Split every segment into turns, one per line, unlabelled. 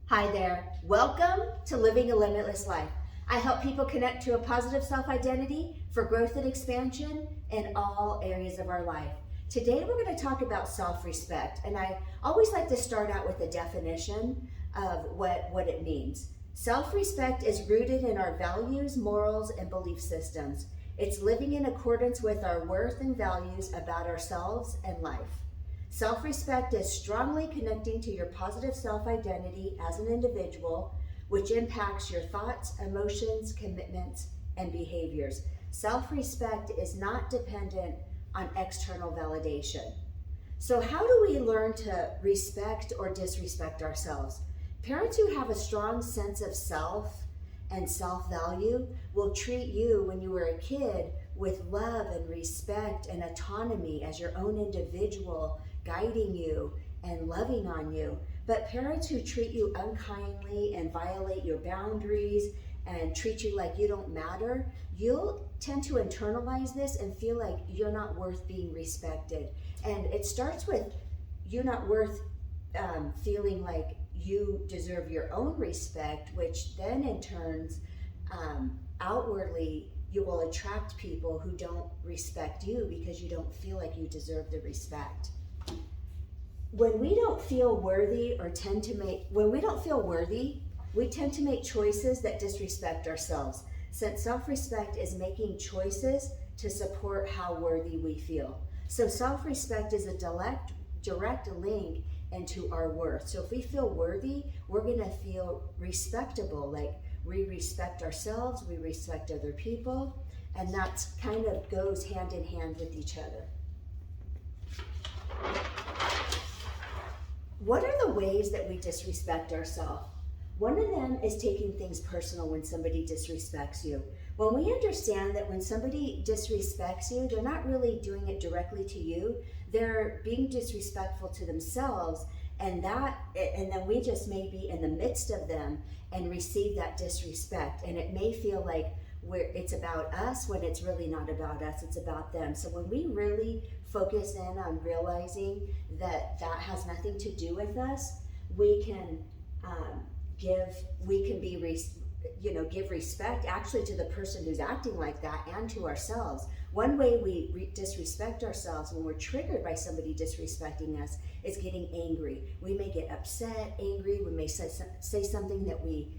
Hi there. Welcome to Living a Limitless Life. I help people connect to a positive self identity for growth and expansion in all areas of our life. Today, we're going to talk about self respect, and I always like to start out with a definition of what it means. Self respect is rooted in our values, morals, and belief systems. It's living in accordance with our worth and values about ourselves and life. Self-respect is strongly connecting to your positive self-identity as an individual, which impacts your thoughts, emotions, commitments, and behaviors. Self-respect is not dependent on external validation. So how do we learn to respect or disrespect ourselves? Parents who have a strong sense of self and self-value will treat you when you were a kid with love and respect and autonomy as your own individual, guiding you and loving on you. But parents who treat you unkindly and violate your boundaries and treat you like you don't matter, you'll tend to internalize this and feel like you're not worth being respected. And it starts with you're not worth feeling like you deserve your own respect, which then in turns outwardly you will attract people who don't respect you because you don't feel like you deserve the respect. When we don't feel worthy we tend to make choices that disrespect ourselves, since self-respect is making choices to support how worthy we feel. So self-respect is a direct link into our worth. So if we feel worthy, we're going to feel respectable, like we respect ourselves, we respect other people, and that kind of goes hand in hand with each other. What are the ways that we disrespect ourselves? One of them is taking things personal when somebody disrespects you. When we understand that when somebody disrespects you, they're not really doing it directly to you, they're being disrespectful to themselves, and then we just may be in the midst of them and receive that disrespect, and it may feel like it's about us when it's really not about us, it's about them. So when we really focus in on realizing that has nothing to do with us, we can give respect actually to the person who's acting like that and to ourselves. One way we disrespect ourselves when we're triggered by somebody disrespecting us is getting angry. We may get upset, angry, we may say something that we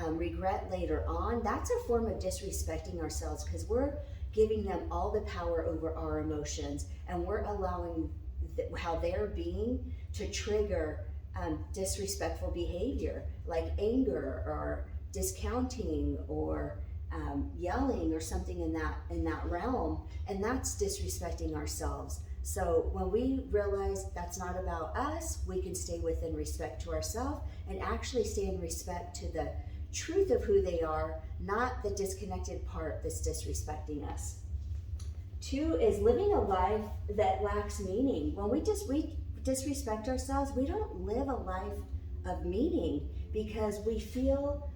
regret later on. That's a form of disrespecting ourselves because we're giving them all the power over our emotions, and we're allowing how they're being to trigger disrespectful behavior like anger or discounting or yelling or something in that realm, and that's disrespecting ourselves. So when we realize that's not about us, we can stay within respect to ourselves and actually stay in respect to the truth of who they are, not the disconnected part that's disrespecting us. 2 is living a life that lacks meaning. When we disrespect ourselves, we don't live a life of meaning because we feel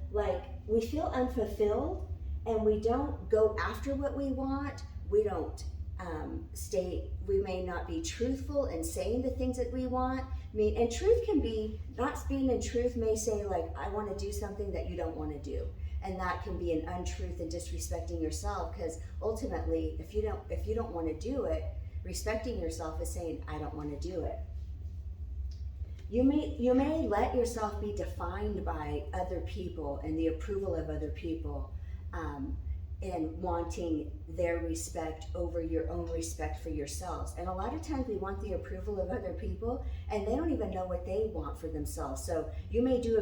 unfulfilled, and we don't go after what we want. We don't we may not be truthful in saying the things that we want. And truth can be, not being in truth may say like, I want to do something that you don't want to do. And that can be an untruth and disrespecting yourself, because ultimately, if you don't want to do it, respecting yourself is saying, I don't want to do it. You may let yourself be defined by other people and the approval of other people, and wanting their respect over your own respect for yourselves. And a lot of times we want the approval of other people, and they don't even know what they want for themselves. So you may do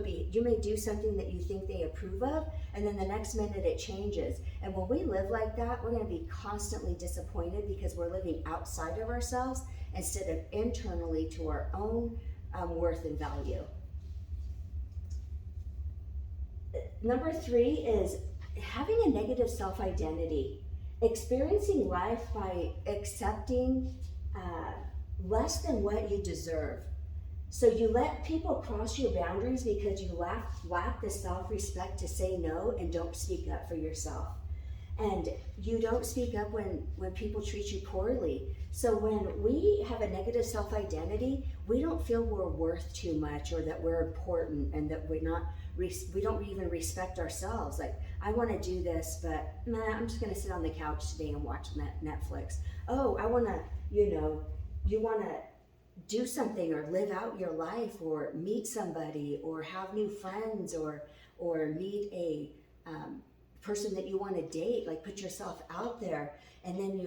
something that you think they approve of, and then the next minute it changes. And when we live like that, we're going to be constantly disappointed because we're living outside of ourselves instead of internally to our own worth and value. Number 3 is having a negative self-identity, experiencing life by accepting less than what you deserve. So you let people cross your boundaries because you lack the self-respect to say no and don't speak up for yourself. And you don't speak up when people treat you poorly. So when we have a negative self-identity, we don't feel we're worth too much or that we're important and that we don't even respect ourselves. Like, I want to do this, but I'm just going to sit on the couch today and watch Netflix. Oh, I want to, you want to do something or live out your life or meet somebody or have new friends or meet a person that you want to date, like put yourself out there. And then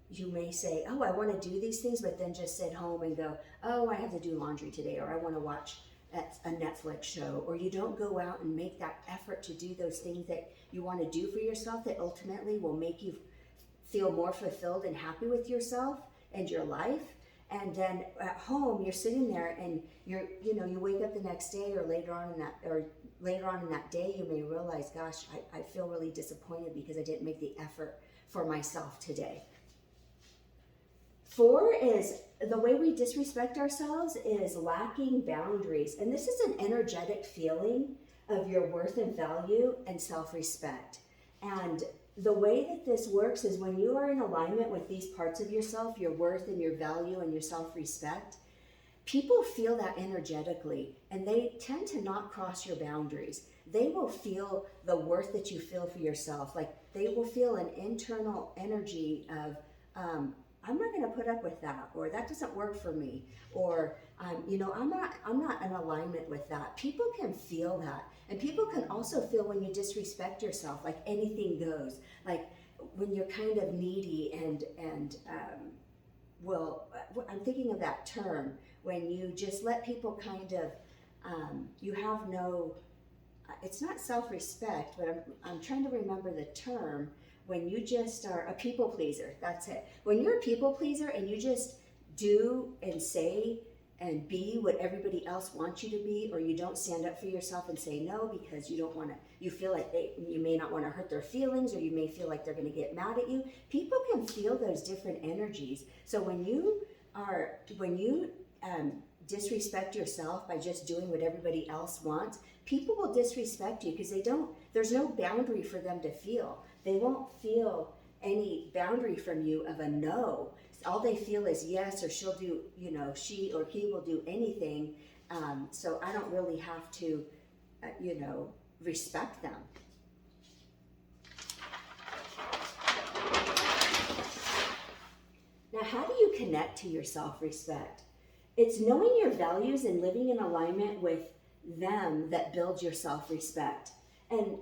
you may say, oh, I want to do these things, but then just sit home and go, oh, I have to do laundry today, or I want to watch a Netflix show. Or you don't go out and make that effort to do those things that you want to do for yourself that ultimately will make you feel more fulfilled and happy with yourself and your life. And then at home, you're sitting there and you wake up the next day or later on in that day, you may realize, gosh, I feel really disappointed because I didn't make the effort for myself today. 4 is the way we disrespect ourselves is lacking boundaries. And this is an energetic feeling of your worth and value and self-respect. And the way that this works is when you are in alignment with these parts of yourself, your worth and your value and your self-respect, people feel that energetically, and they tend to not cross your boundaries. They will feel the worth that you feel for yourself. Like, they will feel an internal energy of, I'm not going to put up with that, or that doesn't work for me, or I'm not in alignment with that. People can feel that, and people can also feel when you disrespect yourself, like anything goes, like when you're kind of needy and I'm thinking of that term when you just let people kind of you have no. It's not self-respect, but I'm trying to remember the term. When you just are a people pleaser, that's it. When you're a people pleaser and you just do and say and be what everybody else wants you to be, or you don't stand up for yourself and say no because you feel like you may not want to hurt their feelings, or you may feel like they're going to get mad at you. People can feel those different energies. So when you disrespect yourself by just doing what everybody else wants, people will disrespect you because there's no boundary for them to feel. They won't feel any boundary from you of a no. All they feel is yes, or she'll do, she or he will do anything. So I don't really have to, respect them. Now, how do you connect to your self-respect? It's knowing your values and living in alignment with them that builds your self-respect. And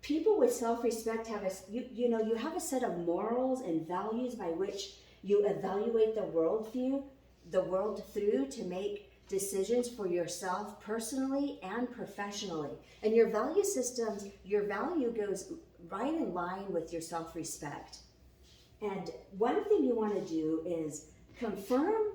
people with self-respect have you have a set of morals and values by which you evaluate the world through to make decisions for yourself personally and professionally. And your value goes right in line with your self-respect. And one thing you want to do is confirm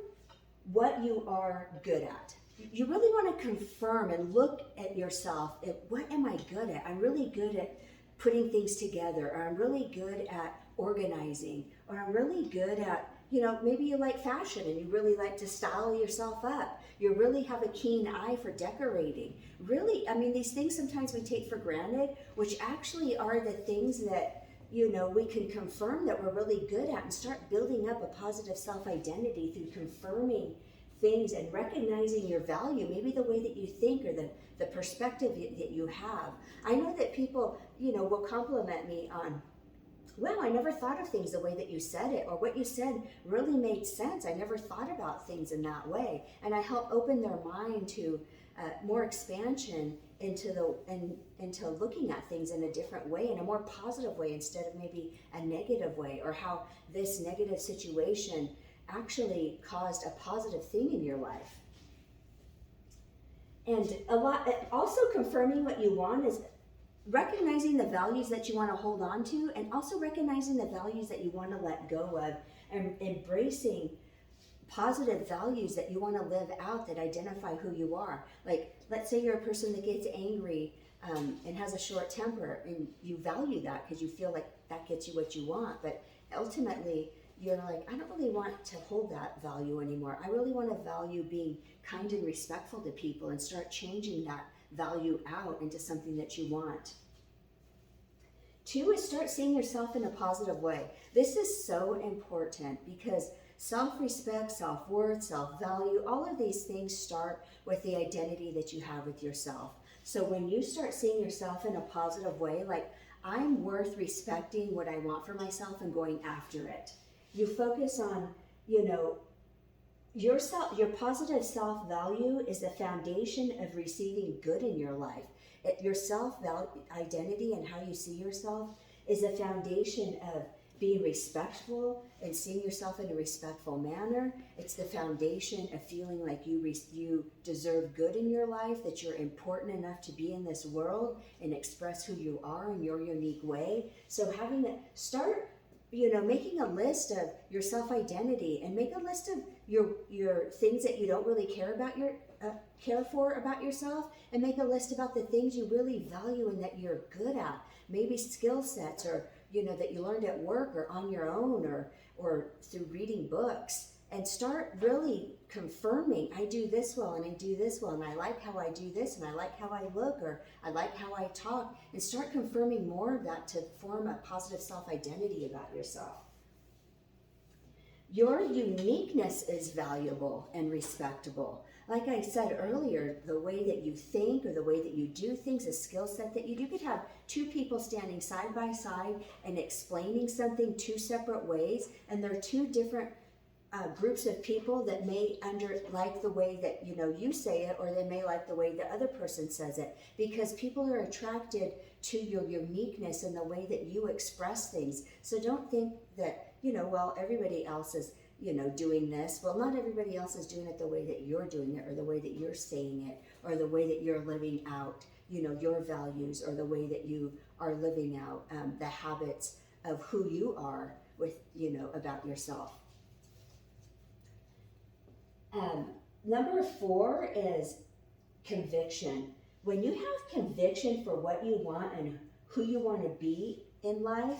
what you are good at. You really want to confirm and look at yourself at what am I good at? I'm really good at putting things together, or I'm really good at organizing, or I'm really good at, maybe you like fashion and you really like to style yourself up. You really have a keen eye for decorating. Really, these things sometimes we take for granted, which actually are the things that we can confirm that we're really good at, and start building up a positive self-identity through confirming things and recognizing your value, maybe the way that you think or the perspective that you have. I know that people, will compliment me on, well, I never thought of things the way that you said it, or what you said really made sense. I never thought about things in that way. And I help open their mind to more expansion into looking at things in a different way, in a more positive way, instead of maybe a negative way, or how this negative situation actually caused a positive thing in your life. And also confirming what you want is recognizing the values that you want to hold on to, and also recognizing the values that you want to let go of, and embracing positive values that you want to live out that identify who you are. Like, let's say you're a person that gets angry and has a short temper, and you value that because you feel like that gets you what you want, but ultimately you're like, I don't really want to hold that value anymore. I really want to value being kind and respectful to people, and start changing that value out into something that you want. Two is start seeing yourself in a positive way. This is so important because self-respect, self-worth, self-value, all of these things start with the identity that you have with yourself. So when you start seeing yourself in a positive way, like I'm worth respecting what I want for myself and going after it. You focus on, yourself, your positive self-value is the foundation of receiving good in your life. Your self-identity and how you see yourself is the foundation of being respectful and seeing yourself in a respectful manner. It's the foundation of feeling like you deserve good in your life, that you're important enough to be in this world and express who you are in your unique way. So having that, start making a list of your self-identity and make a list of your things that you don't really care for about yourself, and make a list about the things you really value and that you're good at. Maybe skill sets or that you learned at work or on your own or through reading books, and start really confirming, I do this well and I do this well and I like how I do this and I like how I look or I like how I talk, and start confirming more of that to form a positive self-identity about yourself. Your uniqueness is valuable and respectable. Like I said earlier, the way that you think or the way that you do things, a skill set that you could have two people standing side by side and explaining something two separate ways, and they're two different groups of people that may like the way that you say it, or they may like the way the other person says it, because people are attracted to your uniqueness and the way that you express things. So don't think that well, everybody else is doing this. Well, not everybody else is doing it the way that you're doing it, or the way that you're saying it, or the way that you're living out your values, or the way that you are living out the habits of who you are with about yourself. Number 4 is conviction. When you have conviction for what you want and who you want to be in life,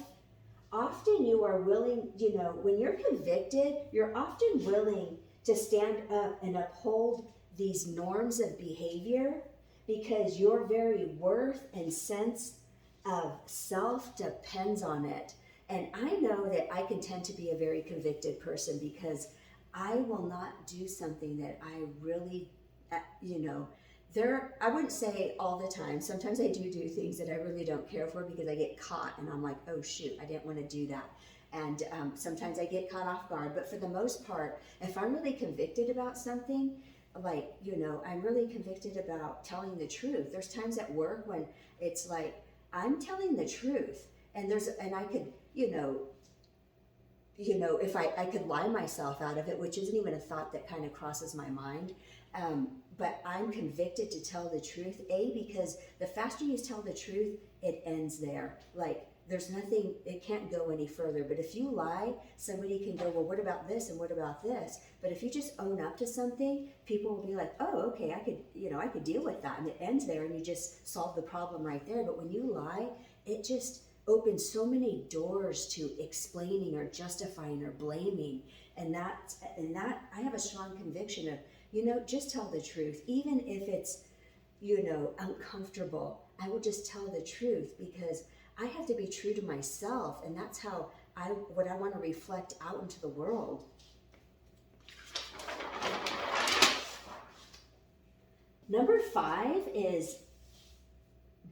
often you are willing, when you're convicted, you're often willing to stand up and uphold these norms of behavior, because your very worth and sense of self depends on it. And I know that I can tend to be a very convicted person, because I will not do something that I really, I wouldn't say all the time. Sometimes I do things that I really don't care for because I get caught and I'm like, oh shoot, I didn't want to do that. And sometimes I get caught off guard. But for the most part, if I'm really convicted about something, like, I'm really convicted about telling the truth. There's times at work when it's like, I'm telling the truth. And I could, if I could lie myself out of it, which isn't even a thought that kind of crosses my mind. But I'm convicted to tell the truth, because the faster you tell the truth, it ends there. Like, there's nothing, it can't go any further. But if you lie, somebody can go, well, what about this and what about this? But if you just own up to something, people will be like, oh, okay, I could deal with that. And it ends there, and you just solve the problem right there. But when you lie, it just opens so many doors to explaining or justifying or blaming. And that I have a strong conviction of, just tell the truth. Even if it's, uncomfortable, I will just tell the truth, because I have to be true to myself. And that's how what I want to reflect out into the world. Number 5 is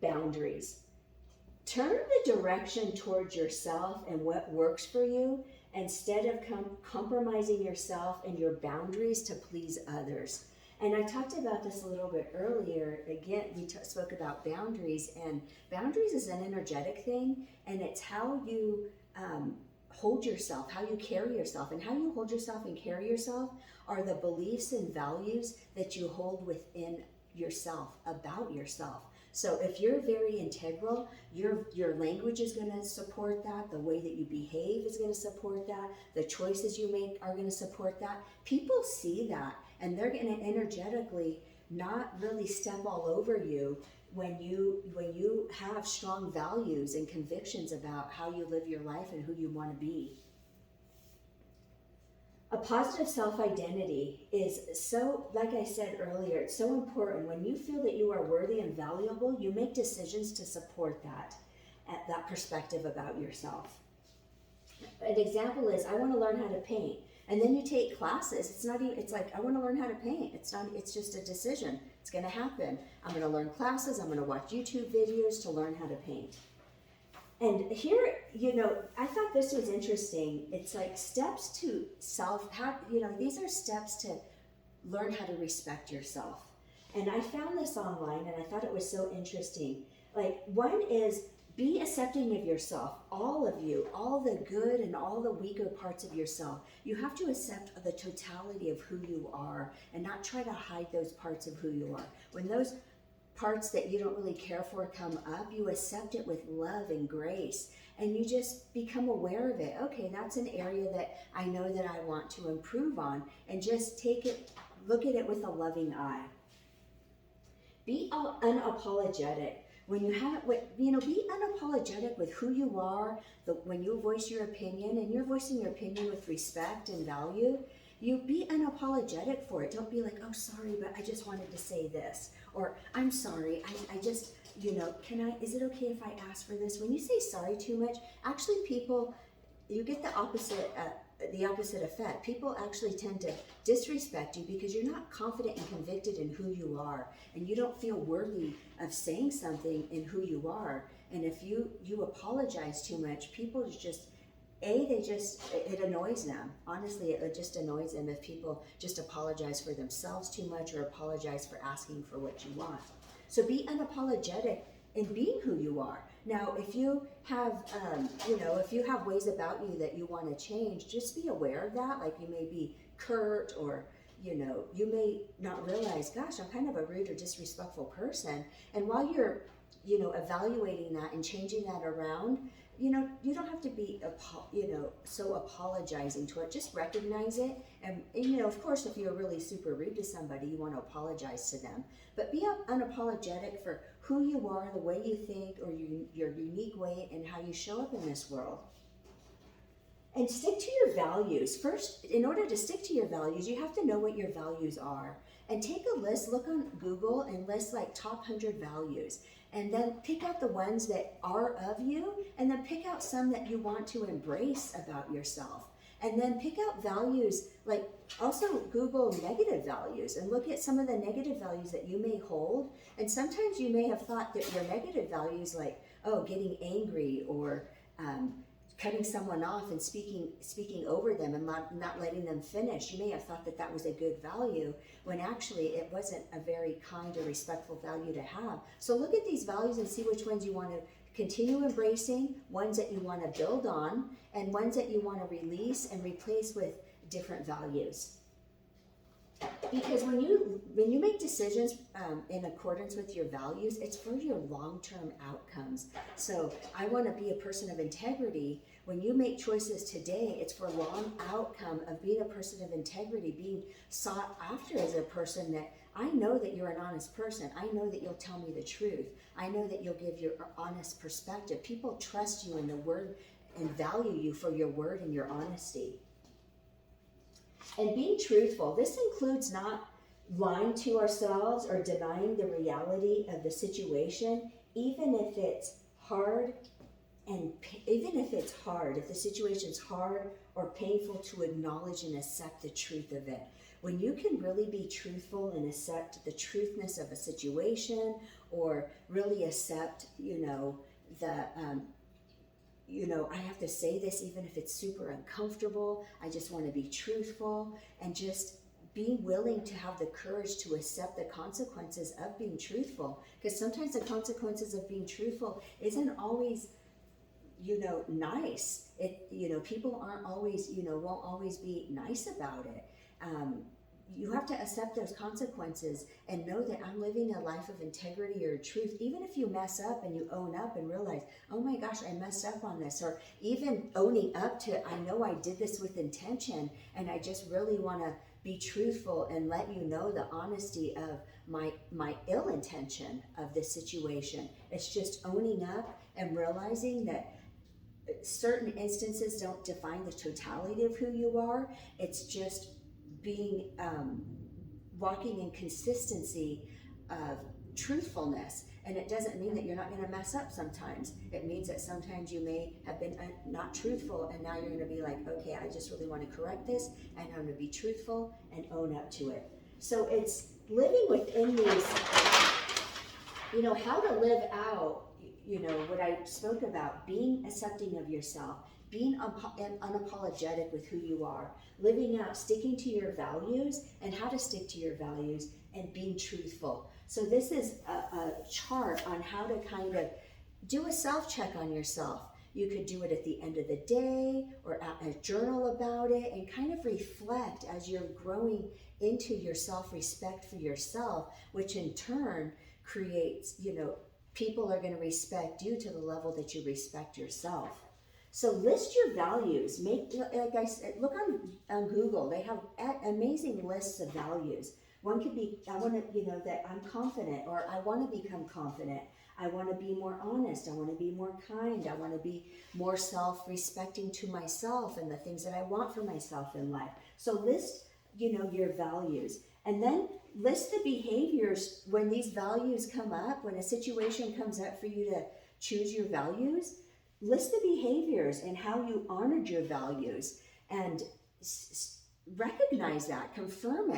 boundaries. Turn the direction towards yourself and what works for you, instead of compromising yourself and your boundaries to please others. And I talked about this a little bit earlier. Again, we spoke about boundaries, and boundaries is an energetic thing, and it's how you hold yourself, how you carry yourself. And how you hold yourself and carry yourself are the beliefs and values that you hold within yourself, about yourself. So if you're very integral, your language is going to support that. The way that you behave is going to support that. The choices you make are going to support that. People see that, and they're going to energetically not really step all over you when you have strong values and convictions about how you live your life and who you want to be. A positive self-identity is so, like I said earlier, it's so important. When you feel that you are worthy and valuable, you make decisions to support that. at that perspective about yourself. An example is, I want to learn how to paint. And then you take classes. It's not even, it's like, I want to learn how to paint. It's just a decision. It's going to happen. I'm going to learn classes. I'm going to watch YouTube videos to learn how to paint. And here, I thought this was interesting. It's like steps to these are steps to learn how to respect yourself. And I found this online and I thought it was so interesting. Like, one is, be accepting of yourself, all of you, all the good and all the weaker parts of yourself. You have to accept the totality of who you are and not try to hide those parts of who you are. When those parts that you don't really care for come up, you accept it with love and grace, and you just become aware of it. Okay, that's an area that I know that I want to improve on, and just look at it with a loving eye. Be unapologetic. When you have, be unapologetic with who you are. When you voice your opinion, and you're voicing your opinion with respect and value, you be unapologetic for it. Don't be like, oh, sorry, but I just wanted to say this. Or, I'm sorry, I just, is it okay if I ask for this? When you say sorry too much, actually you get the opposite effect. People actually tend to disrespect you because you're not confident and convicted in who you are, and you don't feel worthy of saying something in who you are. And if you apologize too much, people it annoys them. Honestly, it just annoys them if people just apologize for themselves too much or apologize for asking for what you want. So be unapologetic in being who you are. Now, if you have, if you have ways about you that you want to change, just be aware of that. Like, you may be curt, or, you may not realize, gosh, I'm kind of a rude or disrespectful person. And while you're, evaluating that and changing that around, you don't have to be, so apologizing to it. Just recognize it. And, of course, if you're really super rude to somebody, you want to apologize to them. But be unapologetic for who you are, the way you think, or your unique way, and how you show up in this world. And stick to your values. First, in order to stick to your values, you have to know what your values are. And take a list, look on Google and list like top 100 values. And then pick out the ones that are of you, and then pick out some that you want to embrace about yourself. And then pick out values, like also Google negative values and look at some of the negative values that you may hold. And sometimes you may have thought that your negative values, like, getting angry, or cutting someone off and speaking over them and not letting them finish. You may have thought that was a good value, when actually it wasn't a very kind or respectful value to have. So look at these values and see which ones you want to continue embracing, ones that you want to build on, and ones that you want to release and replace with different values. Because when you make decisions in accordance with your values, it's for your long-term outcomes. So I want to be a person of integrity. When you make choices today, it's for a long outcome of being a person of integrity, being sought after as a person that, I know that you're an honest person. I know that you'll tell me the truth. I know that you'll give your honest perspective. People trust you in the word and value you for your word and your honesty. And being truthful, this includes not lying to ourselves or denying the reality of the situation, even if it's hard, if the situation's hard or painful, to acknowledge and accept the truth of it. When you can really be truthful and accept the truthness of a situation, or really accept, I have to say this even if it's super uncomfortable. I just want to be truthful, and just being willing to have the courage to accept the consequences of being truthful. Because sometimes the consequences of being truthful isn't always, nice. People aren't always, won't always be nice about it. You have to accept those consequences and know that I'm living a life of integrity or truth. Even if you mess up and you own up and realize, oh my gosh, I messed up on this. Or even owning up to, I know I did this with intention, and I just really want to be truthful and let you know the honesty of my ill intention of this situation. It's just owning up and realizing that certain instances don't define the totality of who you are. It's just being walking in consistency of truthfulness. And it doesn't mean that you're not going to mess up sometimes. It means that sometimes you may have been not truthful, and now you're going to be like, okay, I just really want to correct this, and I'm going to be truthful and own up to it. So it's living within these, how to live out, what I spoke about, being accepting of yourself, being unapologetic with who you are, living out, sticking to your values and how to stick to your values, and being truthful. So this is a chart on how to kind of do a self-check on yourself. You could do it at the end of the day or a journal about it, and kind of reflect as you're growing into your self-respect for yourself, which in turn creates, people are going to respect you to the level that you respect yourself. So list your values. Like I said, look on Google. They have amazing lists of values. One could be, I want to, that I'm confident, or I want to become confident. I want to be more honest. I want to be more kind. I want to be more self-respecting to myself and the things that I want for myself in life. So list, your values. And then list the behaviors when these values come up, when a situation comes up for you to choose your values. List the behaviors and how you honored your values, and recognize that, confirm,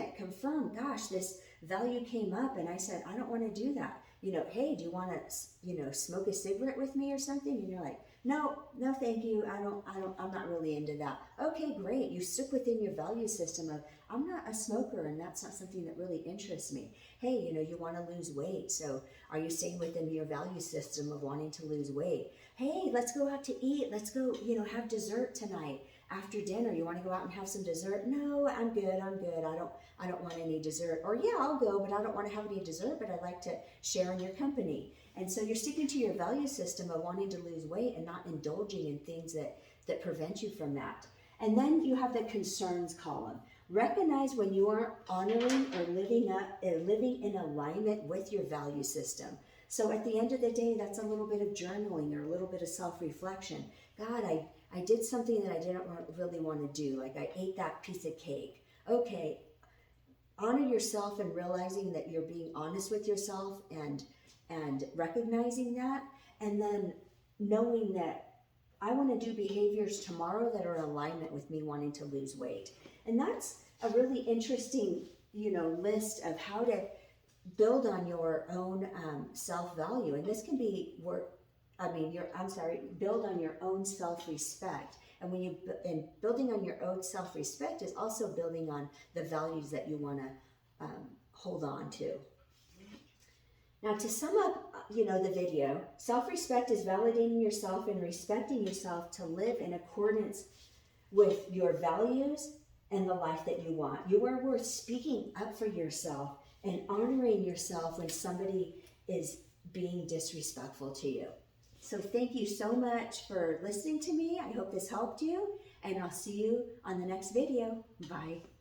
gosh, this value came up and I said, I don't want to do that. Hey, do you want to, smoke a cigarette with me or something? And you're like, no, thank you. I'm not really into that. Okay, great. You stick within your value system of, I'm not a smoker and that's not something that really interests me. Hey, you want to lose weight. So are you staying within your value system of wanting to lose weight? Hey, let's go out to eat. Let's go, have dessert tonight after dinner. You want to go out and have some dessert? No, I'm good. I don't want any dessert. Or yeah, I'll go, but I don't want to have any dessert, but I'd like to share in your company. And so you're sticking to your value system of wanting to lose weight and not indulging in things that prevent you from that. And then you have the concerns column. Recognize when you aren't honoring or living in alignment with your value system. So at the end of the day, that's a little bit of journaling or a little bit of self-reflection. God, I did something that I didn't really want to do. Like I ate that piece of cake. Okay, honor yourself and realizing that you're being honest with yourself and recognizing that, and then knowing that I want to do behaviors tomorrow that are in alignment with me wanting to lose weight. And that's a really interesting, list of how to build on your own self-value. And this can be build on your own self-respect. And building on your own self-respect is also building on the values that you want to hold on to. Now, to sum up, the video, self-respect is validating yourself and respecting yourself to live in accordance with your values and the life that you want. You are worth speaking up for yourself and honoring yourself when somebody is being disrespectful to you. So thank you so much for listening to me. I hope this helped you, and I'll see you on the next video. Bye.